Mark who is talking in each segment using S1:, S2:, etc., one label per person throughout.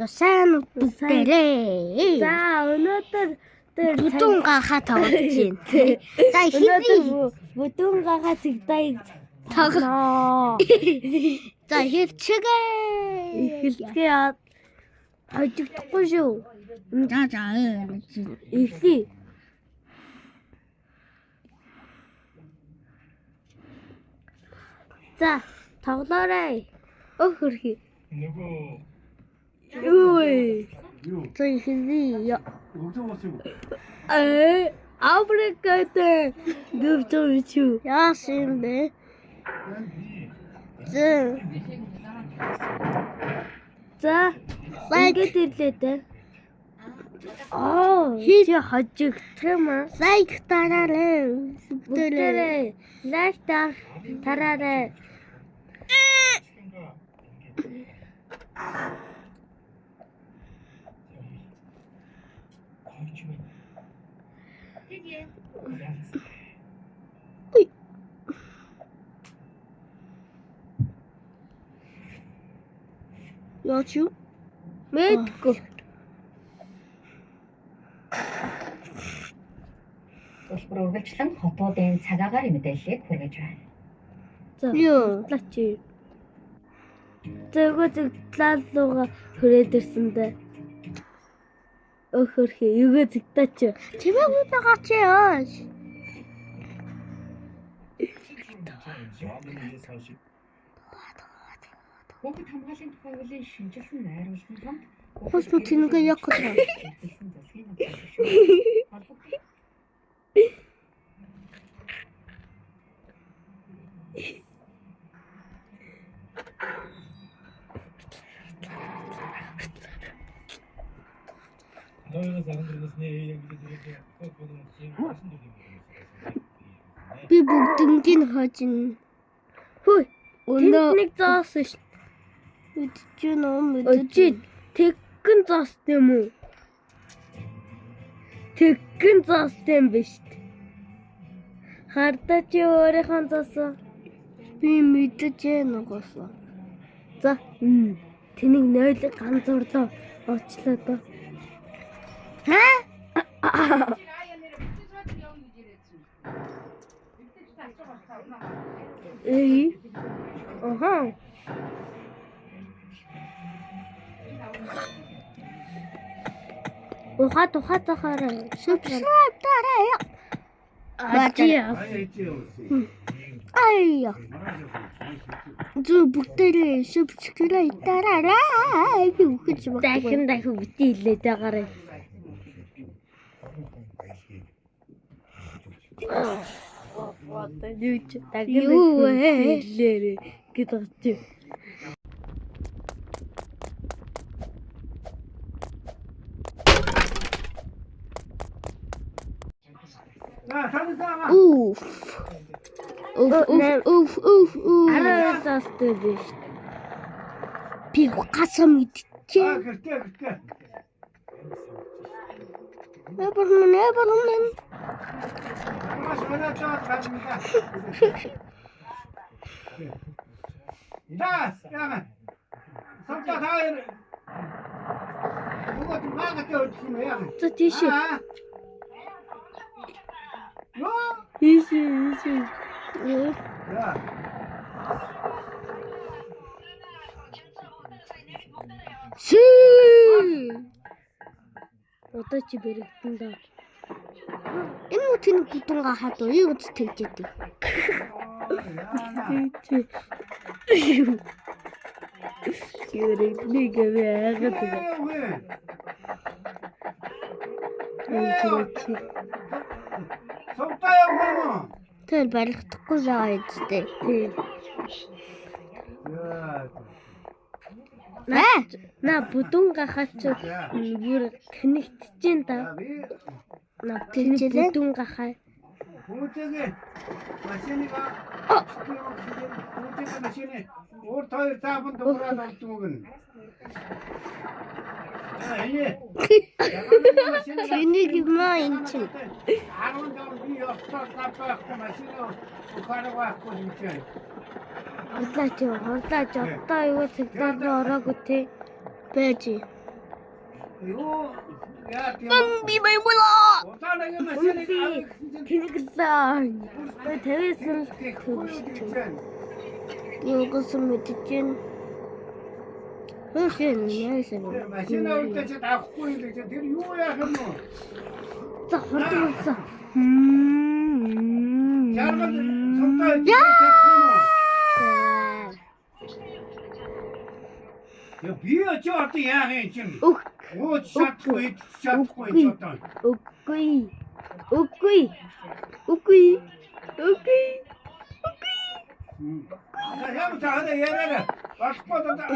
S1: сайн бүгдээрээ.
S2: За өнөөдөр
S1: бүдүүн гахаа тоглож байна. За
S2: өнөөдөр бүдүүн гахаа цэгдаяг
S1: тоглоо. За хэрчгээ.
S2: Эхэлцгээ хожигдохгүй шүү.
S1: За
S2: Эхлэе. За тоглоорой. Хөрхи. Юу.
S1: За эхэлье.
S2: Африкатай дэвтэрчүү.
S1: Яасан бэ?
S2: За ингээд ирлээ дээ.
S1: Хийж
S2: хожигдох юм аа.
S1: лайк дараарай.
S2: Бүгдээрээ лайк тараарай.
S1: Яач юу?
S2: Мэдгүй.
S3: Төлбөр үргэлжлэн хотуудын цагаагаар мэдээллийг хүргэж байна.
S2: За
S1: Юу?
S2: лачи. Зэгтлaalууга хүрээд ирсэн дээ. Хөрхи юугаа зэгтаач.
S1: Чимээгүй байгаа чи яаш?
S3: Хүүхэд хамгааллын тухай үлийн шинжилсэн найруулгын томд
S1: Хөөс нүтнийгээ яг гэж. Би бүгднийг хожин.
S2: Хөөе.
S1: Өнөө
S2: Нэг зоос ш.
S1: мэдчихэв нөө
S2: Өчи тэггэн зоос юм уу? Тэггэн зоос юм биш. Хардаа чи өөрийнхөө зоосоо.
S1: би мэдчихэв нугасаа.
S2: За. Тэнийг нойлог ганцуурлаа очлоо доо. Аха. Ухаатахаараа.
S1: Subscribe дараа.
S2: Ажиа.
S1: Ая. Зүг бүгдээрээ subscribe дараарай. Би үхэж
S2: Дахин бити хэлээд байгаарай.
S1: Юу вэ?
S2: Хэлээрээ гэдэг.
S1: Уф. Уф.
S2: Араа заастай биш.
S1: Би гасаа мэдчихэв. Эбэрмэн.
S4: Да, яна. Самта таир. Бүгд магадгүй юм яа.
S2: За тийш.
S4: Ёо.
S2: Ийш.
S4: Я.
S2: Одоо чи бэрэгтэн даа.
S1: Энэ үтэн бүдүнга хатуу юу гэж тэгжээдэг.
S2: Бэрэгтний гэвэ яагаад вэ?
S4: Самта яваа.
S1: Тэр баригдахгүй байгаа үстэй.
S2: На бүдүүн гахаач бүр тэнэгтэж да. На бүдүүн гахаа.
S4: Хүмүүсээ машиныг машины өөр хоёр тааван дуурайд авчихсан.
S1: Энийг юм энэ чинь.
S4: 10 дор би явах тапах машин ухаарахгүй юм чинь.
S2: Хурлаач одоо юу цэгтаад ороогүй те.
S1: Байж.
S4: Юу яа тийм
S1: Би бай болоо.
S4: Удааныг машиныг
S2: Тэнэглээ. 50-аас нь
S1: Юугасан мэдчихээн. Хөөсөн яасан бэ?
S4: машина үлдээж авахгүй юм гэж тэр юу яах юм бэ?
S2: за хурдсан.
S4: Яргал сумтай чадсан юм. Би очоод яах юм чинь? Ууч чадахгүй одоо.
S2: Үгүй.
S4: Яам таараа яраа. Багпадаа.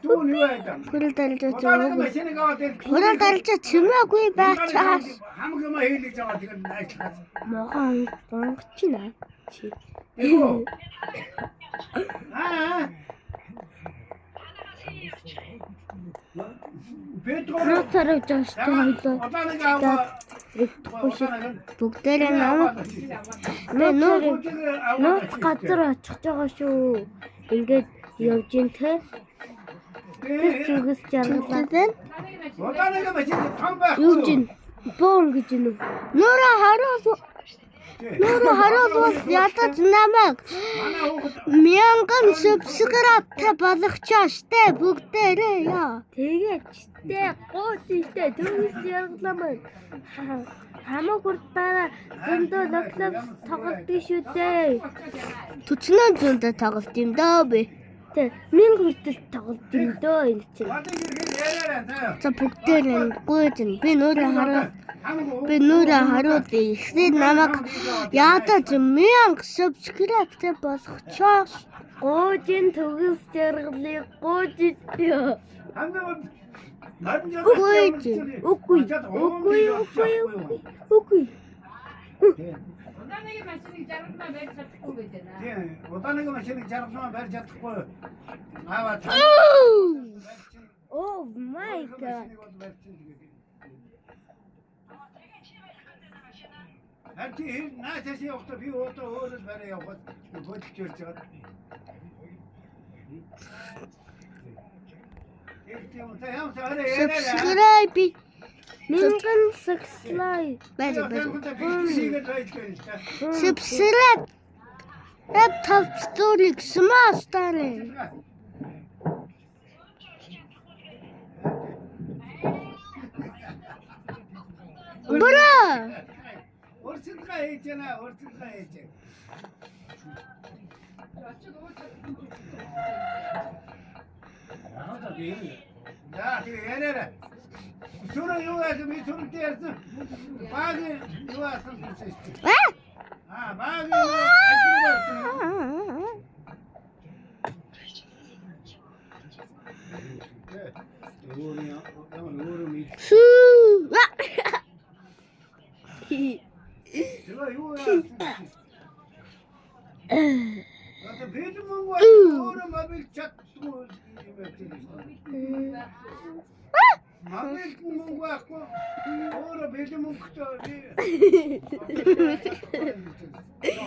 S4: Түүний байдаг.
S1: Хурал дарж
S4: Удааныг машиныг аваад ир.
S1: Хурал дарж чимээгүй байцаас.
S4: Хамаг юм хийлгэж байгаа тэгээд найшлахаас.
S2: Могон гонгочна. Чи.
S4: Эго. Аа. Петрол.
S2: Нацараа жааш тойлоо.
S4: Удааныг аваа.
S1: Бүгдээрээ намайг
S2: Нууц газар очих байгаа шүү. Ингээд явж ин тэ. Тэр зүгээс жаргалаа.
S1: байна.
S4: Удааныг машиныг том байх.
S2: Юу чин боон гэж нү.
S1: Нура харуус ядаж намайг
S4: Манай хүүхэд
S1: мянган subscribe болгочааштай бүгдээрээ яа.
S2: Тэгээд чтэй гоочтэй төгс яргалаа маань. Хамаг хурдаараа зөндөө локлов тоглолтын шүү дээ.
S1: Төчнөө зөндөө тоглолт юм даа би.
S2: Тэ минь хүртэл тоглолт юм дөө энэ чинь.
S4: батыг ирэх яриараа таа.
S1: За бүгдээрээ гүйдэн би нура харуул ихсээ намайг ядаж мянга subscribe болгочааш.
S2: Гоожин төгс жаргалыг гоожид. Үгүй.
S5: Удааныг машиныг жаргалмаа барьж чадахгүй байдана.
S4: Тийм, удааныг машиныг жаргалмаа барьж чадахгүй. Аваа.
S2: Oh my god.
S4: Хати наачаас явахдаа би өөрөө барай явахад хөдөлж ирж байгаа.
S1: Subscribe
S2: Мянган subscribe.
S1: Subscribe. Top story smash тарай. Бра.
S4: Урсгалгаа хийж байна. За тэгээ яриараа. Сүрэ юу яах вэ? Сүрэнтэй ярьсан. Баг юу яасан гэж. Баг Мабилт мөнгө байхгүй. Өөрөө бэлэн мөнгөтэй.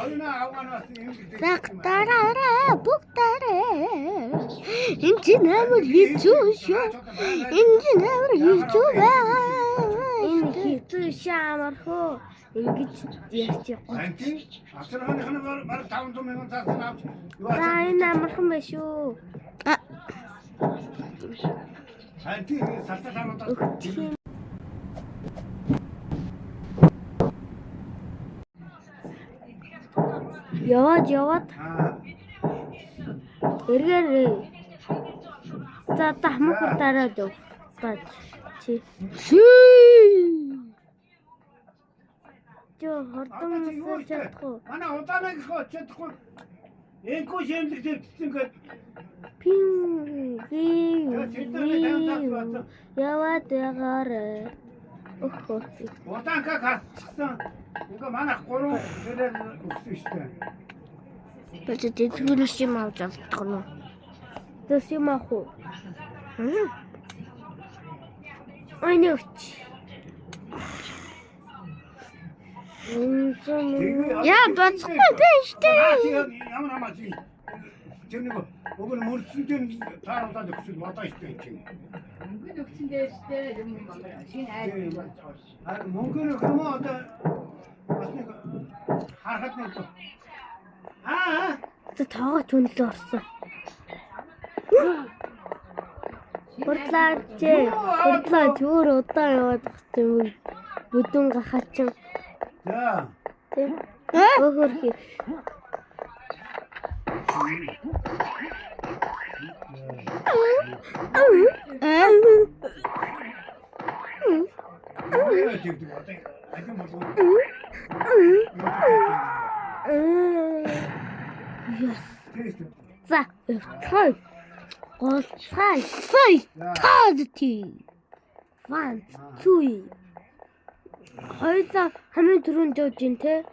S4: Орна авганаас юм гэдэг.
S1: Загтараа бүгдээрээ. Энд чинь амар хэцүү шүү. Энд чинь амар хэцүү байгаа.
S2: Энэ хэцүү шаамархөө. Ингэж ярьчих.
S4: Анти асарханыхны баг 500 мянган цаасан авч юу
S2: За энэ амархан байна шүү.
S4: Анти салтаа самуудаа
S2: Яваад эргээрээ. За тахмаг дараад өг. Бат чи. Жо хордон мөсөж чадахгүй.
S4: манай удааныг чадахгүй. Энэгүй шимдэг төвчсөн гээд
S2: Яваад байгаарай. Охоо.
S4: удаанка хатсан. Ингээ манайх 3 гэрээр өгсөн штэ.
S1: Бачаа дэдгүүрс юм авч авдаг нь.
S2: Тэс юм ах уу? Айнууч.
S1: Яа бацхгүй байж тээ.
S4: Ямар хамаач. Тэр нэг 오늘 물순전 다른다 덕수 왔다 있대 지금.
S5: 은근 욕심대 시대 좀 먹어요. 신해.
S4: 아 몽골은 그러면 어떤 맞습니까? 하하네 또. 아.
S2: Тагаа түнлээ орсон. Хурлаа зүгээр удаан яваад багт юм. Бүдүүн гахаачин.
S4: 자.
S2: Тийм. Өөхөрхий.
S4: 뭐야 지금 왔다. 아주 뭐.
S2: За, той. Гол цай. Тадти. Ван цуй. Хоёулаа хамгийн түрүүнд явж ин те.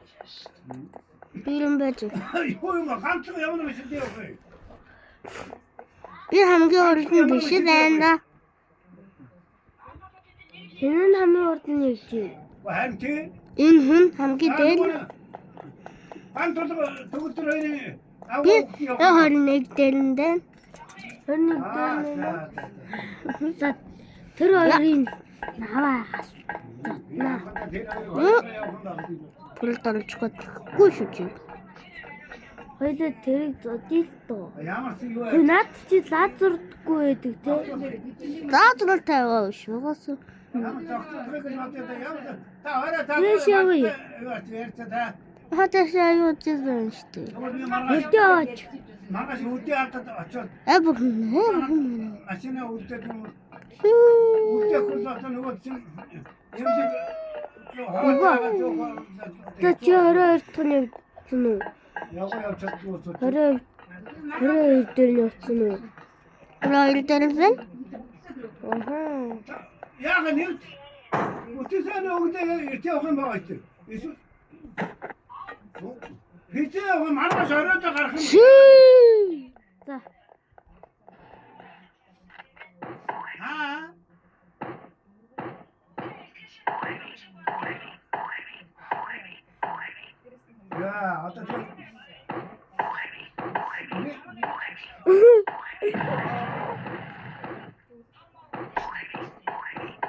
S1: Бирэн байж.
S4: 이거 막 깜짝 явна биш дээ үгүй.
S1: Би хамгийн урд нь биш байна да.
S2: Энэ нь хамгийн урд нь явж ин.
S4: 한테
S1: Энэ хүн хамгийн дээр
S4: 안 도둑들이
S1: би 21 дээрэндээ.
S2: Өнөг дээр за тэр хоёрын наваа
S1: Пүрэл дорж чадахгүй шүү чи.
S2: хоёулаа тэрийг зодъё л доо.
S4: 야마스 이거
S2: Наад чи лазердгүй байдаг те.
S1: Заазрал тавигаа шугаас. Хаташаа юу гэсэн штэ.
S2: Өдөөч.
S4: 망가시 우대 알다 어쩌
S1: Эбгэн.
S4: 아시나 우대 좀 우대 콜다던 이거 지금 영지
S2: Тэ чи орой тань явсан уу?
S4: 야고 явчихгүй
S2: Орой дээр нь явсан уу?
S1: Хоёр дээрсэн.
S2: Аха.
S4: 야가 니 어디서는 오는데 이렇게 오면 뭐가 있지? 이수 이제 오면 말아 저러다 가르쳐
S2: За.
S4: 아 야, 어떤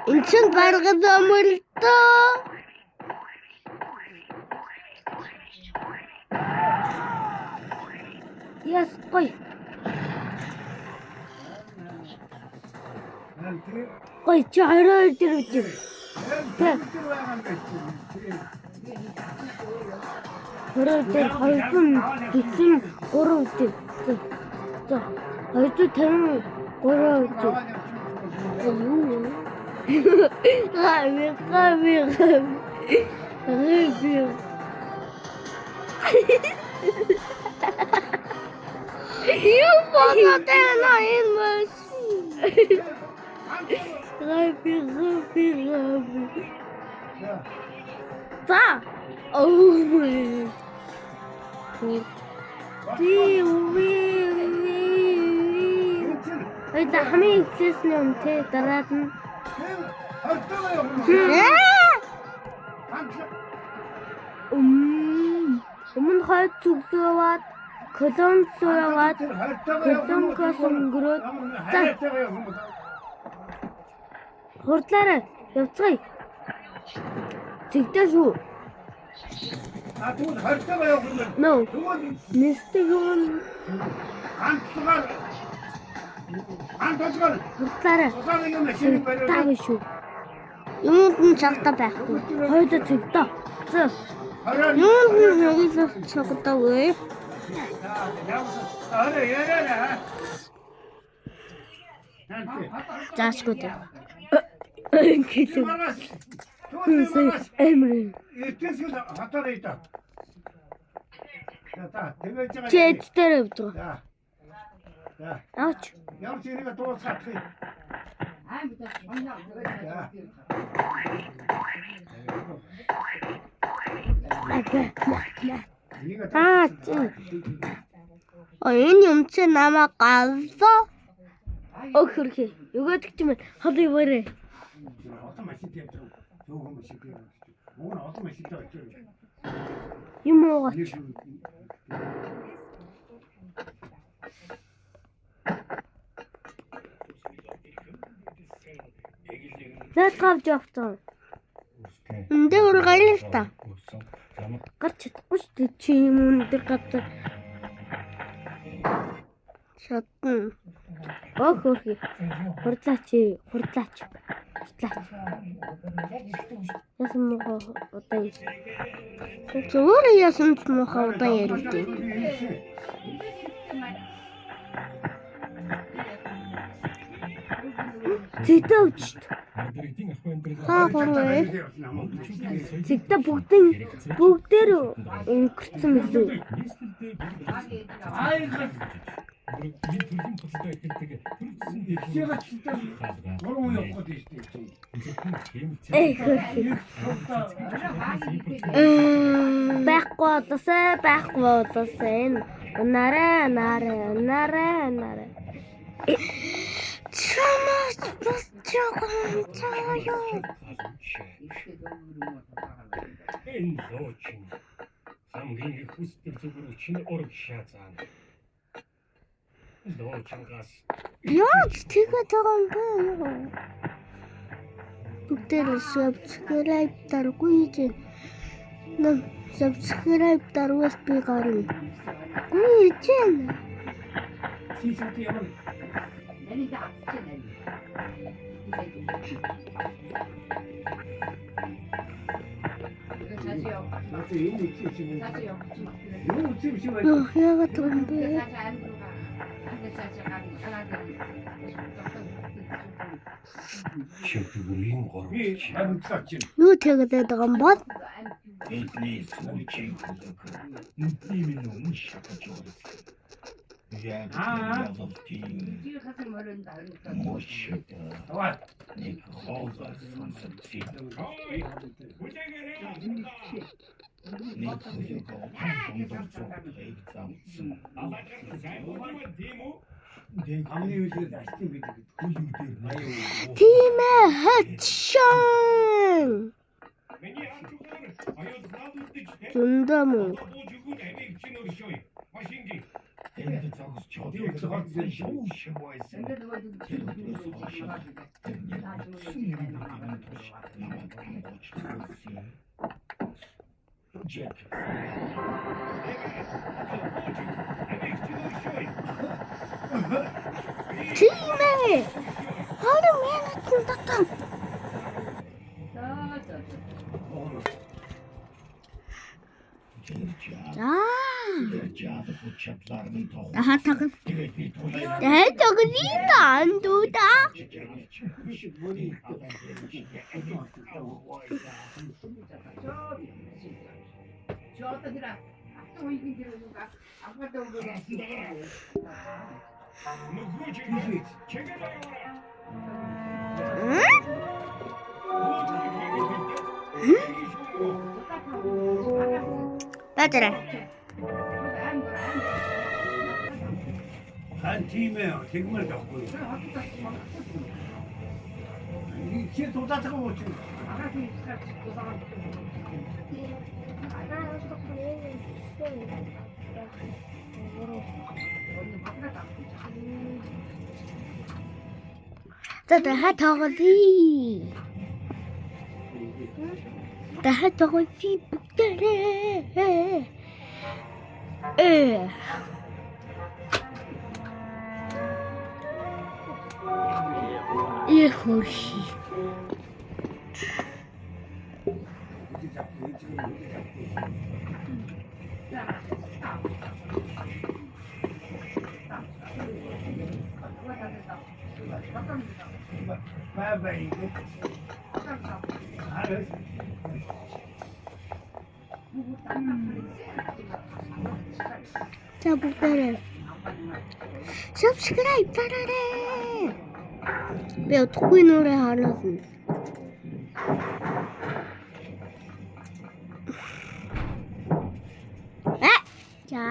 S1: Энд чинь баргад амралтаа.
S2: Яс гой. Гой чи орой дээр үгүй. Орой дээр 243 үгүй. За. 253 үгүй. Гами.
S1: Юу бодоодаа энэ маш.
S2: Гами. За. Oh. Эйда хамгийн ихсэн юм те дараад нь өмнө хойд зүглөө яваад колонц руу яваад колонкоос өнгөрөөд за хурдлаарай явцгаая. Зэгдээ шүү.
S4: 아, 두 할때가요 그러면.
S2: No.
S4: 그건
S2: Нэстэгэн
S4: 안 들어가. 안 들어가.
S2: хурдлаарай.
S4: 도장이 좀 내시는 거예요.
S2: Таг шүү.
S1: Юунд нь чагтаа байхгүй.
S2: Хойд зэгдээ. За.
S4: 하려니.
S1: Юунд нь хагis чагтаагүй.
S4: 아래 열어라. 한테.
S1: Заашгүй.
S2: Ингээд
S4: 막았어.
S2: эмрэн.
S4: 이때서 갖다 있다. 자, 대결자가.
S2: Чэд дээр явдаг.
S4: 자. 자,
S2: Авч.
S4: 영진이가 또 사트.
S5: 아무도 전혀
S4: 자. 네가
S1: Аа чи. Энэ юм чи намайг галлаа.
S2: Өхөрхий. Өгөөдөг ч юм хол ивэрэ.
S4: 어떤 맛이 있대요? 좋은 맛이 있대요. 오늘 어떤 맛이 있다고 했죠?
S2: Юм уугаа. Наад гавж явсан.
S1: Эндээ ургайл л та.
S2: Гарч чадахгүй шүү дээ. Чи юм өндөр газар.
S1: Шатна.
S2: Ох хөрхи. Хурдлаач. Ясан мохоо одоо юм.
S1: Зүгээр яасан ч мохоо удаан ярилдээ.
S2: Зэтөвч.
S1: Хаа хураа.
S2: Зэтэ бүгдээр өнгөрцөн билүү. Байхгүй болоосай. Нараа.
S1: Чамаас босчоогоо цааяа.
S6: Энэ зочин. Хамгийн их хүсдэг зүгээр чинь урагшаацаа. Зочингаас
S1: Яаж тэгээд байгаа юм бэ? Бүгдээ subscribe даргүй чинь. Нам subscribe даруус би гарна. Үгүй чинь.
S5: Není to akce, není.
S1: Яагаад юм бэ?
S6: чигүүрийн горч.
S1: Юу тэгээд байгаа юм бол?
S6: Эдний сүүлчийн хүлэг. Нүдний өмнө шатаж байна. Яг тийм. Мошиг. Нэг хоолой сонсогдсон. Нэг хүлэг
S1: Тийм ээ хачшаа. Зөндөө мөн.
S6: Энд зогсож чаддаг шүү шивайсан.
S1: Тийм ээ. Харин минут татсан. Хатаг. Хатаг лита андуда. Бадраа.
S4: 한 팀에 정말 갖고 있어. 이게 도다트가 못 치고.
S1: За хатагли. Хатагли бүгдээ. Хөрхи.
S4: 바이바이.
S1: 자, бүгдээ. Subscribe дараарай. Би утгагүй нүрээ харуулна. За.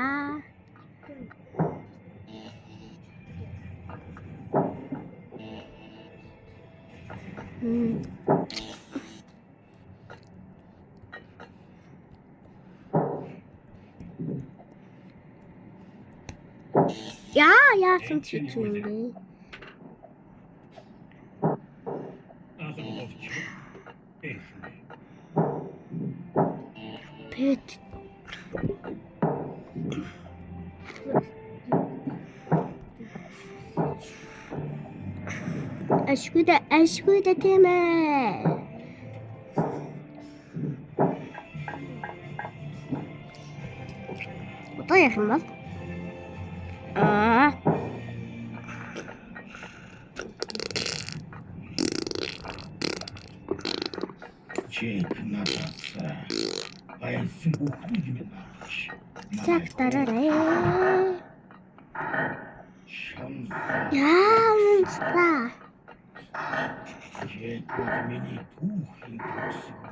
S1: яасан чи юм бэ? Пэт. Ашгүйдэ тийм ээ. Одоо яах юм бол?
S6: Чек надаса. Айсан бүхнийг минь авч.
S1: Так тарарай.
S6: Шамс.
S1: Яамста.
S6: Чек миний түүхийн төсөв.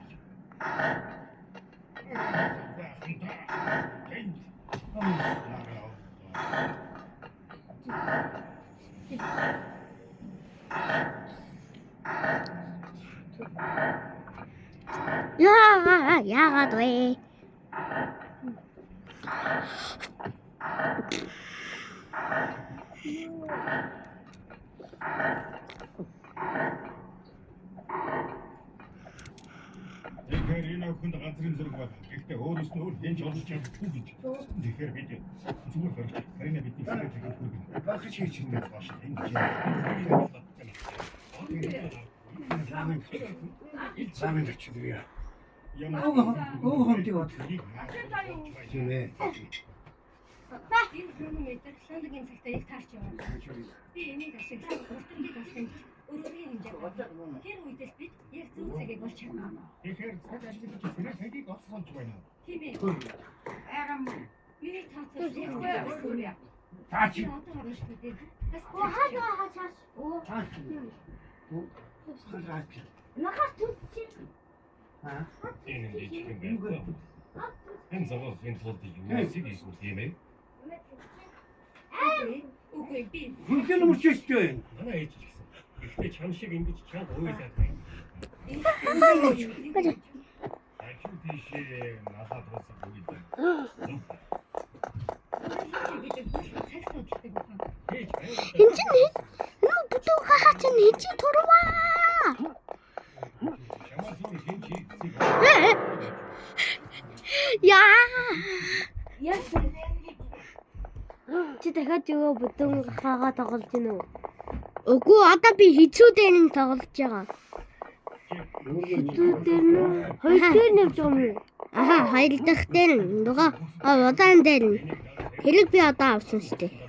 S1: Яагаад вэ?
S6: Тэгэхээр энэ охинд газрын зэрэг байна. Гэхдээ өөрөөс нь өөр хэнж олж чадахгүй гэж. Тэгэхээр бид зүгээр барьж харина бидний зэрэг хийхгүй гэнэ. Багш хийж юм байна.
S4: Самын өчигдөр.
S6: Өөг
S4: тийм ээ.
S3: Энэ хронометр шалгийн цагтаа их таарч яваа. Би энийг ашиглаж уртангийг олохын өрөөний хэмжээ бодсон. Тэр үед л бид яг зөв цагийг олж чадсан.
S6: Тэгэхээр цаг ажиглаж зэрэг хэгийг олсонч байна.
S3: Тийм ээ.
S5: Арам.
S3: Миний таацаа яг байна.
S4: Таач.
S3: Одоо харж бид.
S1: Нахас түтчи.
S6: Энэ нэг юм байна. Энэ заваа хэн толд юу сиг ийс тийм ээ.
S3: Үгүй би.
S4: Хүнхэн мөчөөстэй.
S6: Манай ээж ч гэсэн. Гэхдээ чам шиг ингэж чанга уйлаад байна. Ачуу тийшээ надад болсон үед.
S1: Энд чинь нөө бүтэн хахаач нь чи турваа.
S6: Чамаас юу хэн чи
S1: Яа.
S2: Чи дахиад юу бүтэн хаагаа тоглож гинэ үү?
S1: Үгүй одоо би хизүү дээр нь тоглож байгаа.
S2: Хизүү дээр нь хоёр дээр нэвж байгаа юм уу?
S1: Аха, хоёр дахь дээр нь нөгөө удаан дээр нь. Хэрэг би одоо авсан шүү дээ.